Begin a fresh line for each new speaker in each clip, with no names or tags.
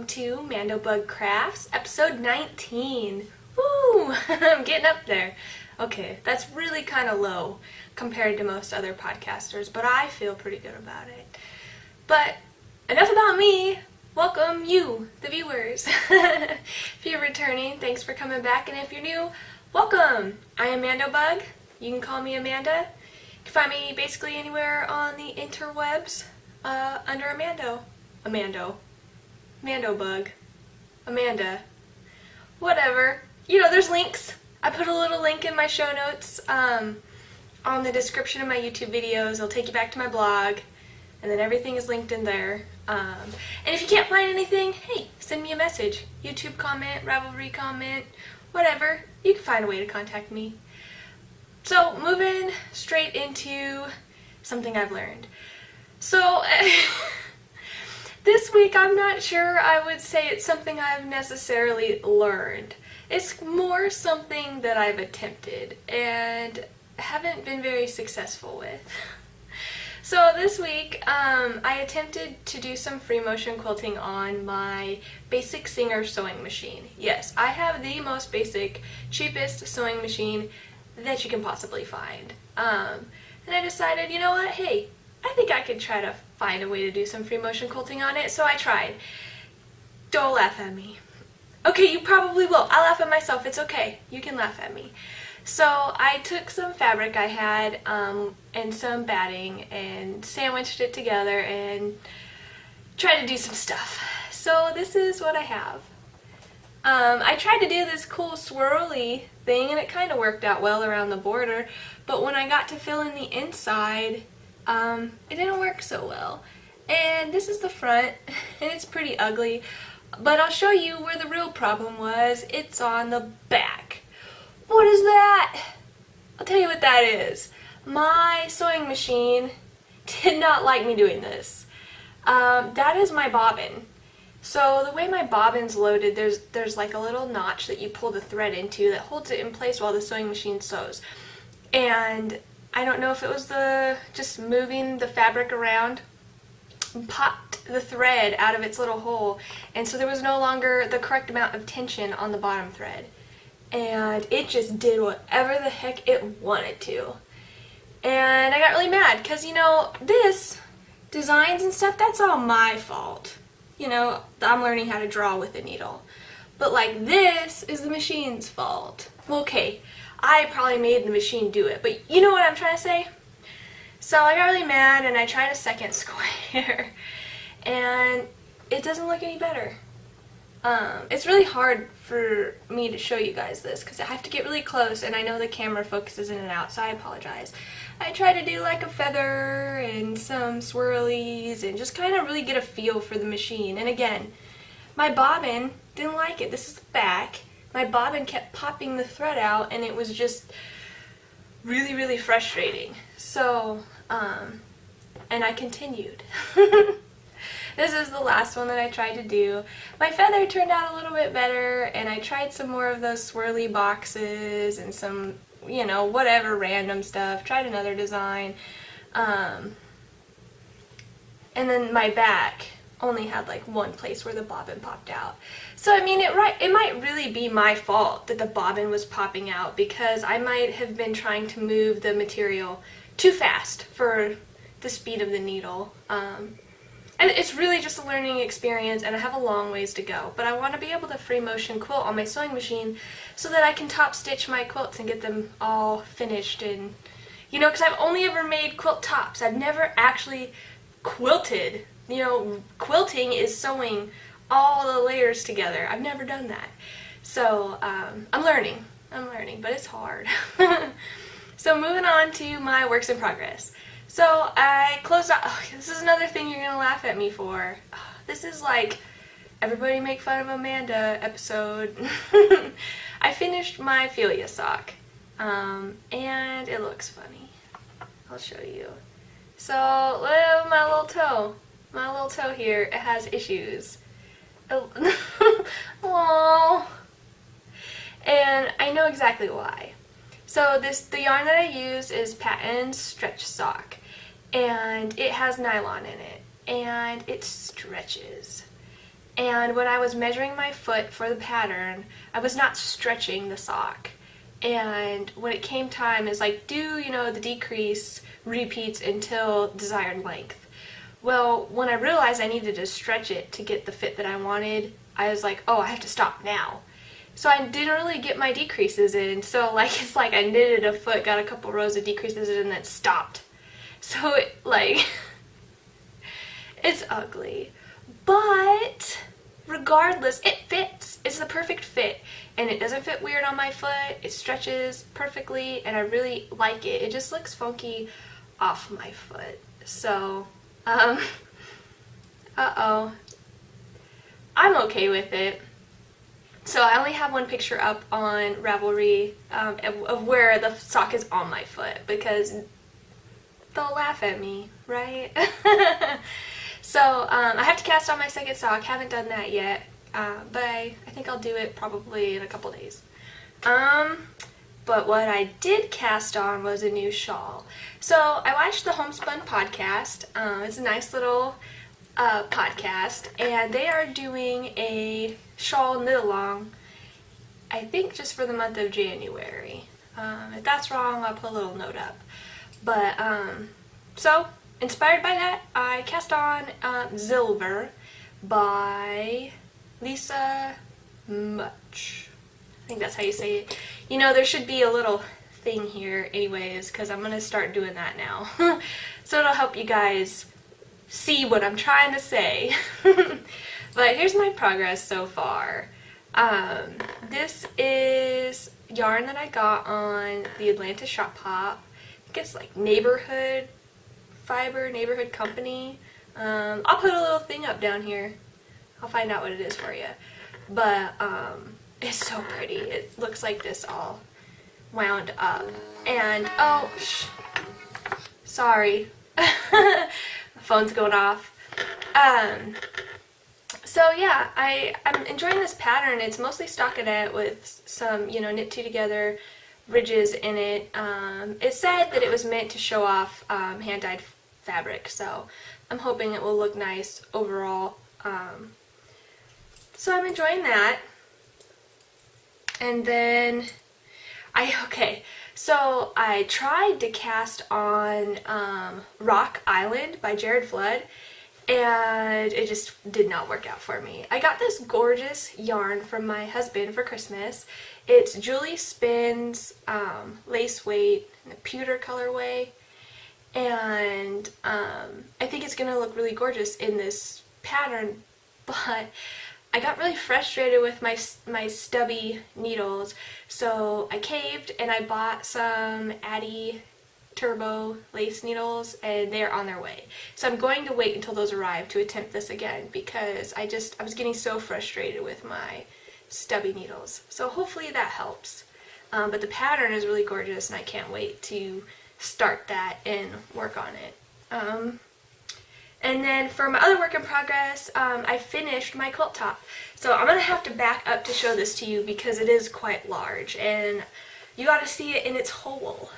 to MandoBug Crafts, episode 19. Woo! I'm getting up there. Okay, that's really kind of low compared to most other podcasters, but I feel pretty good about it. But enough about me. Welcome you, the viewers. If you're returning, thanks for coming back, and if you're new, welcome. I am MandoBug. You can call me Amanda. You can find me basically anywhere on the interwebs under MandoBug, Amanda, whatever. You know, there's links. I put a little link in my show notes on the description of my YouTube videos. It'll take you back to my blog, and then everything is linked in there. And if you can't find anything, hey, send me a message. YouTube comment, Ravelry comment, whatever. You can find a way to contact me. So, moving straight into something I've learned. So, this week I'm not sure I would say it's something I've necessarily learned. It's more something that I've attempted and haven't been very successful with. So this week I attempted to do some free motion quilting on my basic Singer sewing machine. Yes, I have the most basic, cheapest sewing machine that you can possibly find. And I decided, you know what, hey, I think I could try to find a way to do some free motion quilting on it, so I tried. Don't laugh at me. Okay, you probably will. I'll laugh at myself. It's okay. You can laugh at me. So I took some fabric I had and some batting and sandwiched it together and tried to do some stuff. So this is what I have. I tried to do this cool swirly thing and it kind of worked out well around the border, but when I got to fill in the inside, it didn't work so well. And this is the front, and it's pretty ugly, but I'll show you where the real problem was. It's on the back. What is that? I'll tell you what that is. My sewing machine did not like me doing this. That is my bobbin. So the way my bobbin's loaded, there's like a little notch that you pull the thread into that holds it in place while the sewing machine sews. And I don't know if it was just moving the fabric around, popped the thread out of its little hole, and so there was no longer the correct amount of tension on the bottom thread. And it just did whatever the heck it wanted to. And I got really mad because, you know, this, designs and stuff, that's all my fault. You know, I'm learning how to draw with a needle. But like this is the machine's fault. Well, okay, I probably made the machine do it, but you know what I'm trying to say? So I got really mad and I tried a second square and it doesn't look any better. It's really hard for me to show you guys this because I have to get really close and I know the camera focuses in and out, so I apologize. I try to do like a feather and some swirlies and just kind of really get a feel for the machine. And again, my bobbin didn't like it. This is the back. My bobbin kept popping the thread out and it was just really, really frustrating. So, and I continued. This is the last one that I tried to do. My feather turned out a little bit better, and I tried some more of those swirly boxes and some, you know, whatever random stuff. Tried another design. And then my back only had like one place where the bobbin popped out. So I mean, it might really be my fault that the bobbin was popping out because I might have been trying to move the material too fast for the speed of the needle. And it's really just a learning experience and I have a long ways to go. But I want to be able to free motion quilt on my sewing machine so that I can top stitch my quilts and get them all finished. And, you know, because I've only ever made quilt tops. I've never actually quilted. You know, quilting is sewing all the layers together. I've never done that. So, I'm learning, but it's hard. So moving on to my works in progress. So I closed out, oh, this is another thing you're going to laugh at me for. This is like everybody make fun of Amanda episode. I finished my Philia sock, and it looks funny. I'll show you. So, my little toe here, it has issues. Aww. And I know exactly why. So the yarn that I use is Patent Stretch Sock, and it has nylon in it, and it stretches. And when I was measuring my foot for the pattern, I was not stretching the sock. And when it came time, it's like, do, you know, the decrease repeats until desired length. Well, when I realized I needed to stretch it to get the fit that I wanted, I was like, oh, I have to stop now. So I didn't really get my decreases in. So like, it's like I knitted a foot, got a couple rows of decreases in, and then stopped. So it, like, it's ugly. But regardless, it fits. It's the perfect fit. And it doesn't fit weird on my foot. It stretches perfectly, and I really like it. It just looks funky off my foot. So, uh-oh. I'm okay with it. So I only have one picture up on Ravelry of where the sock is on my foot, because they'll laugh at me, right? So I have to cast on my second sock. Haven't done that yet, but I think I'll do it probably in a couple days. But what I did cast on was a new shawl. So I watched the Homespun podcast. It's a nice little podcast, and they are doing a shawl knit along, I think just for the month of January. If that's wrong, I'll put a little note up. But so inspired by that, I cast on Zilver by Lisa Much. I think that's how you say it. You know, there should be a little thing here anyways, because I'm going to start doing that now. So it'll help you guys see what I'm trying to say. But here's my progress so far. This is yarn that I got on the Atlanta Shop Pop. I think it's like Neighborhood Fiber, Neighborhood Company. I'll put a little thing up down here. I'll find out what it is for you. But it's so pretty. It looks like this all wound up. And oh, sorry. The phone's going off. So yeah, I'm enjoying this pattern. It's mostly stockinette with some, you know, knit two together ridges in it. It said that it was meant to show off hand-dyed fabric, so I'm hoping it will look nice overall. So I'm enjoying that. And then so I tried to cast on Rock Island by Jared Flood, and it just did not work out for me. I got this gorgeous yarn from my husband for Christmas. It's Julie Spins lace weight in a pewter colorway, and I think it's going to look really gorgeous in this pattern, but I got really frustrated with my stubby needles, so I caved and I bought some Addy Turbo lace needles, and they're on their way. So I'm going to wait until those arrive to attempt this again, because I was getting so frustrated with my stubby needles. So hopefully that helps. But the pattern is really gorgeous, and I can't wait to start that and work on it. And then for my other work in progress, I finished my quilt top. So I'm going to have to back up to show this to you because it is quite large, and you got to see it in its whole.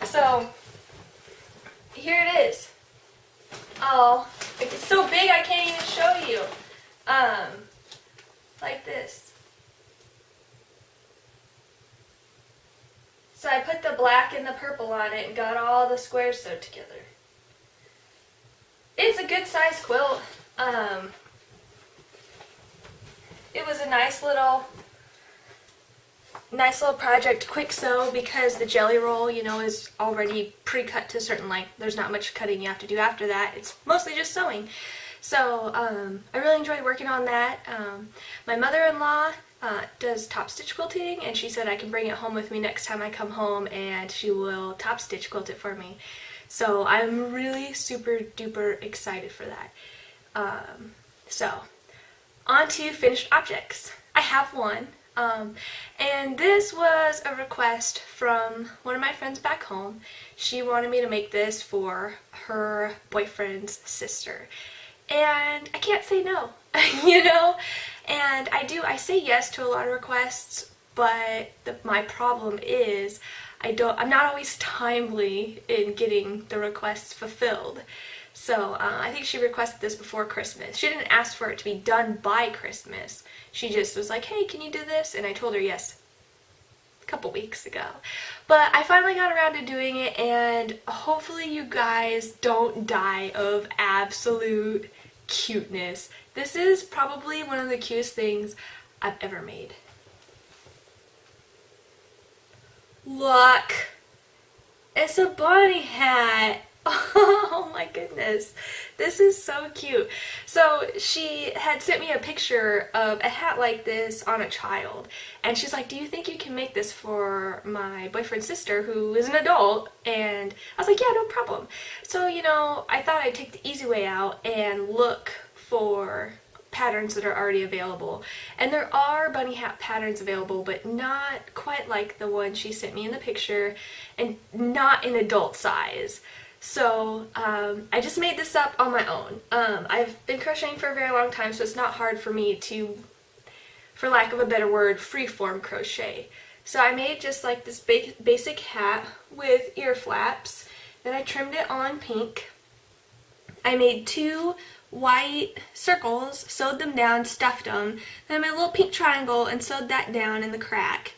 So here it is. Oh, it's so big I can't even show you. Like this. So I put the black and the purple on it and got all the squares sewed together. It's a good size quilt. It was a nice little project, quick sew, because the jelly roll, you know, is already pre-cut to a certain length. There's not much cutting you have to do after that. It's mostly just sewing. So I really enjoyed working on that. My mother-in-law does top stitch quilting, and she said I can bring it home with me next time I come home, and she will top stitch quilt it for me. So I'm really super duper excited for that. So on to finished objects. I have one. And this was a request from one of my friends back home. She wanted me to make this for her boyfriend's sister. And I can't say no, you know? And I say yes to a lot of requests, but my problem is I'm not always timely in getting the requests fulfilled. So I think she requested this before Christmas. She didn't ask for it to be done by Christmas. She just was like, hey, can you do this? And I told her yes a couple weeks ago. But I finally got around to doing it, and hopefully you guys don't die of absolute cuteness. This is probably one of the cutest things I've ever made. Look! It's a bunny hat! Oh my goodness, this is so cute. So she had sent me a picture of a hat like this on a child, and she's like, do you think you can make this for my boyfriend's sister who is an adult? And I was like, yeah, no problem. So, you know, I thought I'd take the easy way out and look for patterns that are already available. And there are bunny hat patterns available, but not quite like the one she sent me in the picture, and not in adult size. So I just made this up on my own. I've been crocheting for a very long time, so it's not hard for me to, for lack of a better word, freeform crochet. So I made just like this basic hat with ear flaps. Then I trimmed it all in pink. I made 2 white circles, sewed them down, stuffed them. Then I made a little pink triangle and sewed that down in the crack.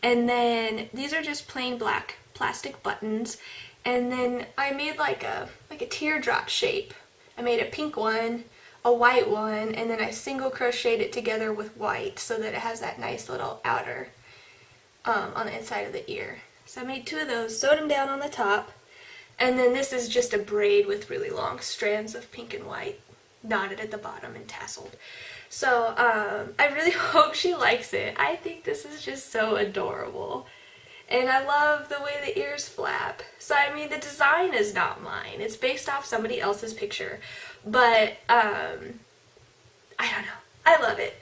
And then these are just plain black plastic buttons. And then I made like a teardrop shape. I made a pink one, a white one, and then I single crocheted it together with white so that it has that nice little outer on the inside of the ear. So I made 2 of those, sewed them down on the top, and then this is just a braid with really long strands of pink and white knotted at the bottom and tasseled. So I really hope she likes it. I think this is just so adorable. And I love the way the ears flap. So I mean, the design is not mine. It's based off somebody else's picture. But I don't know. I love it.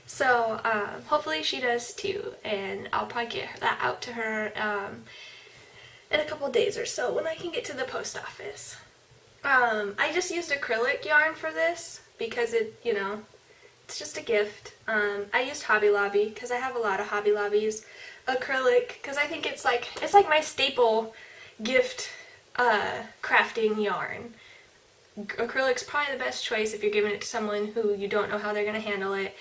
So hopefully she does too. And I'll probably get that out to her in a couple days or so when I can get to the post office. I just used acrylic yarn for this because it, you know, it's just a gift. I used Hobby Lobby because I have a lot of Hobby Lobbies acrylic because I think it's like my staple gift crafting yarn. Acrylic's probably the best choice if you're giving it to someone who you don't know how they're going to handle it,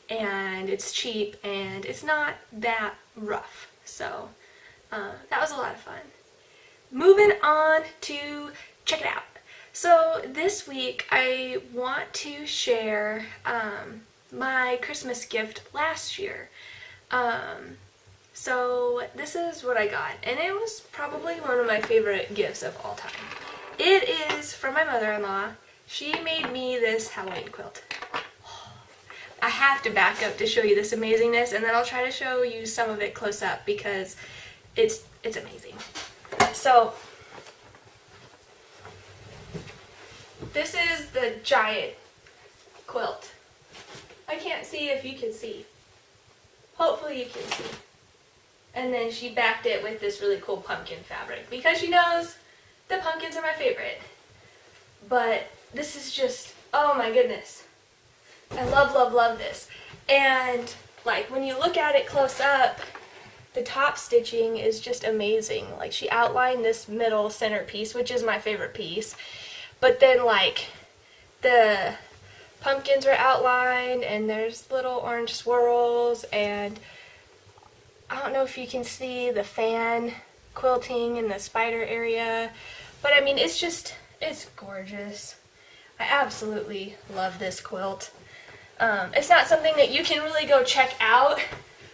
and it's cheap and it's not that rough. So that was a lot of fun. Moving on to check it out. So this week I want to share my Christmas gift last year. So this is what I got, and it was probably one of my favorite gifts of all time. It is from my mother-in-law. She made me this Halloween quilt. I have to back up to show you this amazingness, and then I'll try to show you some of it close up because it's amazing. So this is the giant quilt. I can't see if you can see. Hopefully you can see. And then she backed it with this really cool pumpkin fabric because she knows the pumpkins are my favorite. But this is just, oh my goodness. I love, love, love this. And like when you look at it close up, the top stitching is just amazing. Like she outlined this middle center piece, which is my favorite piece. But then like the pumpkins are outlined and there's little orange swirls, and I don't know if you can see the fan quilting in the spider area, but I mean it's gorgeous. I absolutely love this quilt. It's not something that you can really go check out,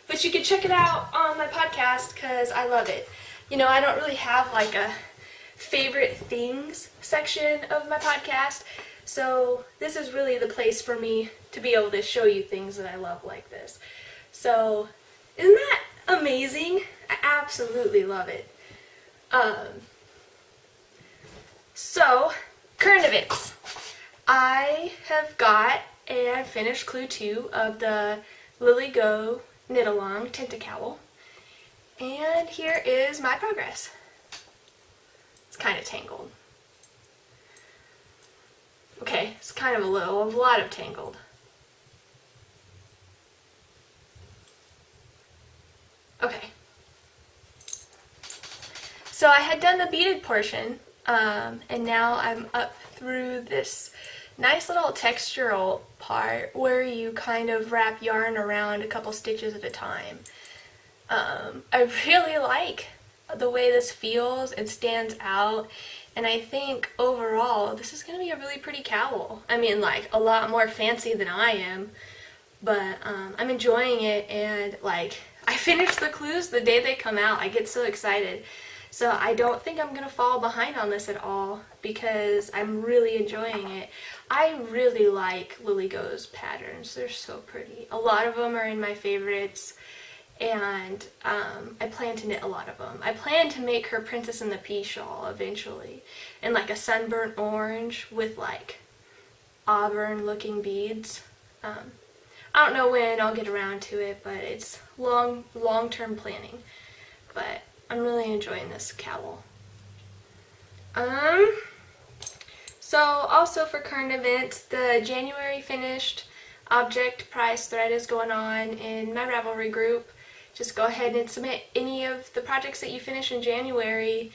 but you can check it out on my podcast because I love it. You know, I don't really have like a favorite things section of my podcast, so this is really the place for me to be able to show you things that I love like this. So isn't that amazing? I absolutely love it. So current events. I have got and finished clue 2 of the Lily Go Knit Along Tentacowl, and here is my progress. It's kind of tangled. Okay, it's kind of a lot of tangled. Okay. So I had done the beaded portion And now I'm up through this nice little textural part where you kind of wrap yarn around a couple stitches at a time. I really like the way this feels. It stands out, and I think overall this is going to be a really pretty cowl. I mean, like, a lot more fancy than I am, but I'm enjoying it, and like, I finish the clues the day they come out. I get so excited. So I don't think I'm going to fall behind on this at all because I'm really enjoying it. I really like Lily Go's patterns. They're so pretty. A lot of them are in my favorites, and I plan to knit a lot of them. I plan to make her Princess and the Pea shawl eventually in like a sunburnt orange with like auburn looking beads. I don't know when I'll get around to it, but it's long-term planning. But I'm really enjoying this cowl. So also for current events, the January finished object prize thread is going on in my Ravelry group. Just go ahead and submit any of the projects that you finish in January,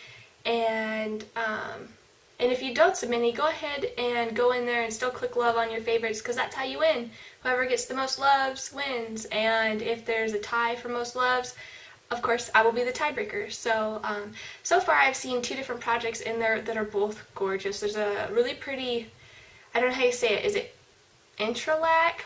and if you don't submit any, go ahead and go in there and still click love on your favorites, because that's how you win. Whoever gets the most loves wins, and if there's a tie for most loves, of course, I will be the tiebreaker. So, so far I've seen 2 different projects in there that are both gorgeous. There's a really pretty, I don't know how you say it, is it entrelac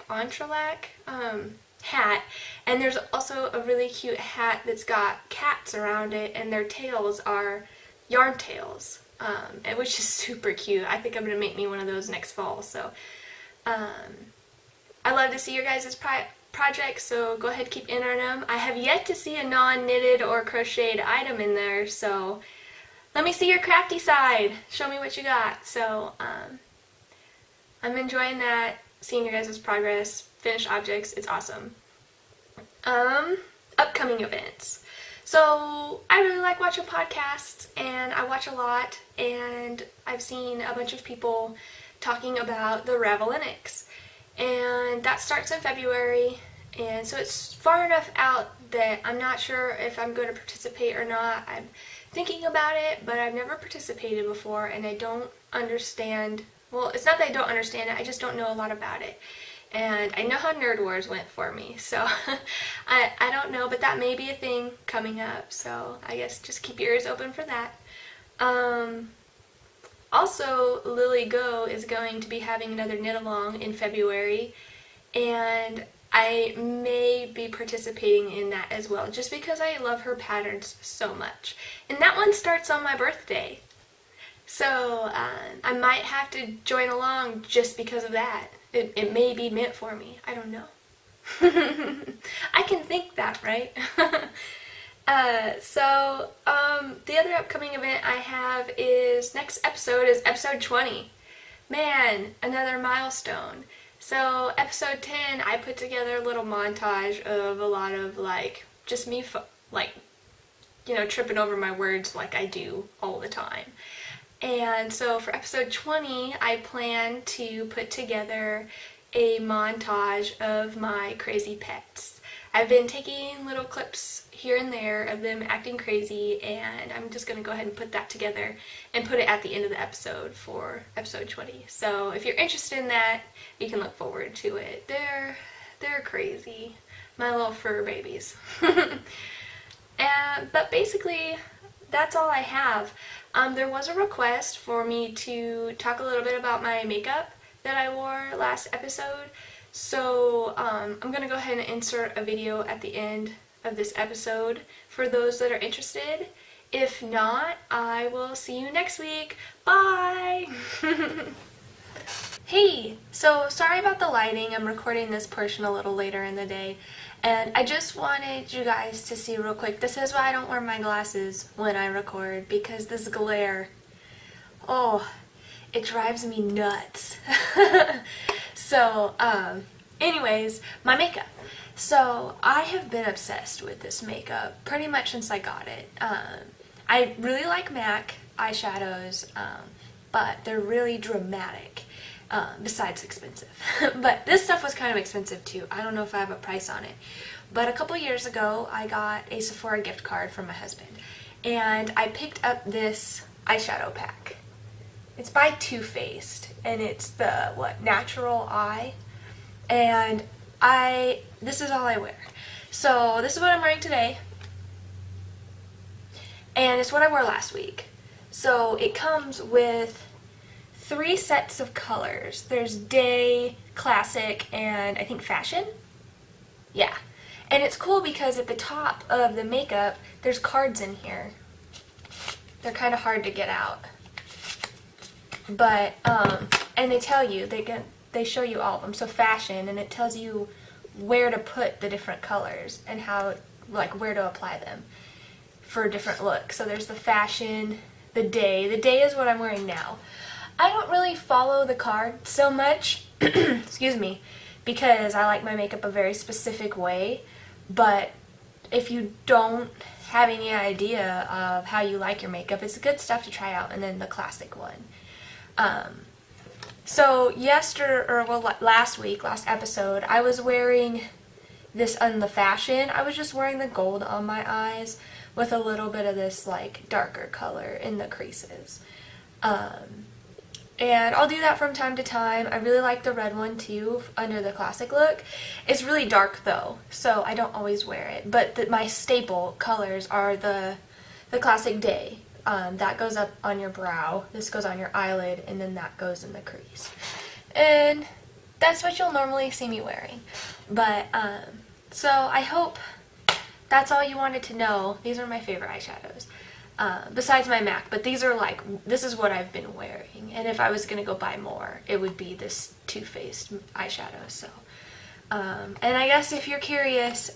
hat, and there's also a really cute hat that's got cats around it, and their tails are yarn tails, which is super cute. I think I'm going to make me one of those next fall. So, I love to see your guys' projects, so go ahead, keep entering them. I have yet to see a non-knitted or crocheted item in there, so let me see your crafty side. Show me what you got. So I'm enjoying that, seeing your guys' progress, finished objects. It's awesome. Upcoming events. So I really like watching podcasts, and I watch a lot, and I've seen a bunch of people talking about the Ravelinics. And that starts in February, and so it's far enough out that I'm not sure if I'm going to participate or not. I'm thinking about it, but I've never participated before, and I don't understand, well, it's not that I don't understand it, I just don't know a lot about it. And I know how Nerd Wars went for me, so I don't know, but that may be a thing coming up, so I guess just keep your ears open for that. Also, Lily Go is going to be having another knit-along in February, and I may be participating in that as well, just because I love her patterns so much. And that one starts on my birthday, so I might have to join along just because of that. It may be meant for me. I don't know. I can think that, right? The other upcoming event I have is, next episode is episode 20. Man, another milestone. So episode 10, I put together a little montage of a lot of like, just me tripping over my words like I do all the time. And so for episode 20, I plan to put together a montage of my crazy pets. I've been taking little clips here and there of them acting crazy, and I'm just going to go ahead and put that together and put it at the end of the episode for episode 20. So if you're interested in that, you can look forward to it. They're crazy. My little fur babies. But basically, that's all I have. There was a request for me to talk a little bit about my makeup that I wore last episode. So I'm going to go ahead and insert a video at the end of this episode for those that are interested. If not, I will see you next week. Bye! Hey, so sorry about the lighting. I'm recording this portion a little later in the day, and I just wanted you guys to see real quick. This is why I don't wear my glasses when I record, because this glare, oh, it drives me nuts. So, anyways, my makeup. So, I have been obsessed with this makeup pretty much since I got it. I really like MAC eyeshadows, but they're really dramatic. Besides expensive. But this stuff was kind of expensive too. I don't know if I have a price on it. But a couple years ago, I got a Sephora gift card from my husband, and I picked up this eyeshadow pack. it's by Too Faced, and it's the Natural Eye, and this is all I wear. So this is what I'm wearing today, and it's what I wore last week. So it comes with 3 sets of colors. There's Day, Classic, and I think Fashion. Yeah. And it's cool because at the top of the makeup, there's cards in here. They're kind of hard to get out. But, and they tell you, they show you all of them. So Fashion, and it tells you where to put the different colors and how, like, where to apply them for different looks. So there's the Fashion, the Day. The Day is what I'm wearing now. I don't really follow the card so much, excuse me, because I like my makeup a very specific way. But if you don't have any idea of how you like your makeup, it's good stuff to try out. And then the Classic one. So last week, last episode, I was wearing this on the Fashion. I was just wearing the gold on my eyes with a little bit of this like darker color in the creases. And I'll do that from time to time. I really like the red one too under the Classic look. It's really dark though, so I don't always wear it. But my staple colors are the Classic Day. That goes up on your brow, this goes on your eyelid, and then that goes in the crease. And that's what you'll normally see me wearing. But, so I hope that's all you wanted to know. These are my favorite eyeshadows. Besides my MAC, but these are this is what I've been wearing. And if I was going to go buy more, it would be this Too Faced eyeshadow, so. And I guess if you're curious,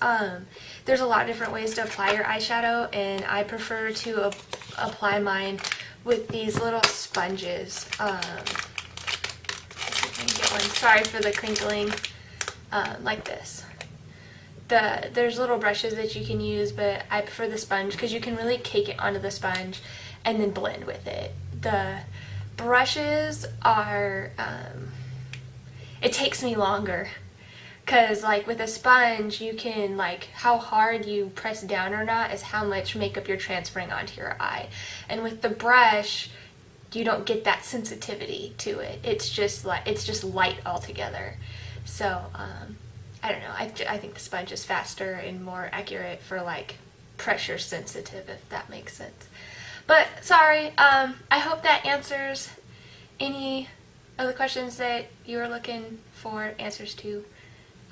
there's a lot of different ways to apply your eyeshadow, and I prefer to apply mine with these little sponges. Let's see if I can get one. Sorry for the crinkling. Like this. There's little brushes that you can use, but I prefer the sponge because you can really cake it onto the sponge and then blend with it. The brushes are, it takes me longer. Because, like, with a sponge, you can, like, how hard you press down or not is how much makeup you're transferring onto your eye. And with the brush, you don't get that sensitivity to it. It's just light altogether. So, I don't know. I think the sponge is faster and more accurate for, like, pressure sensitive, if that makes sense. But, sorry. I hope that answers any of the questions that you were looking for answers to.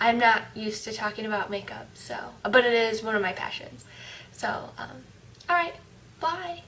I'm not used to talking about makeup, so, but it is one of my passions. So, alright, bye!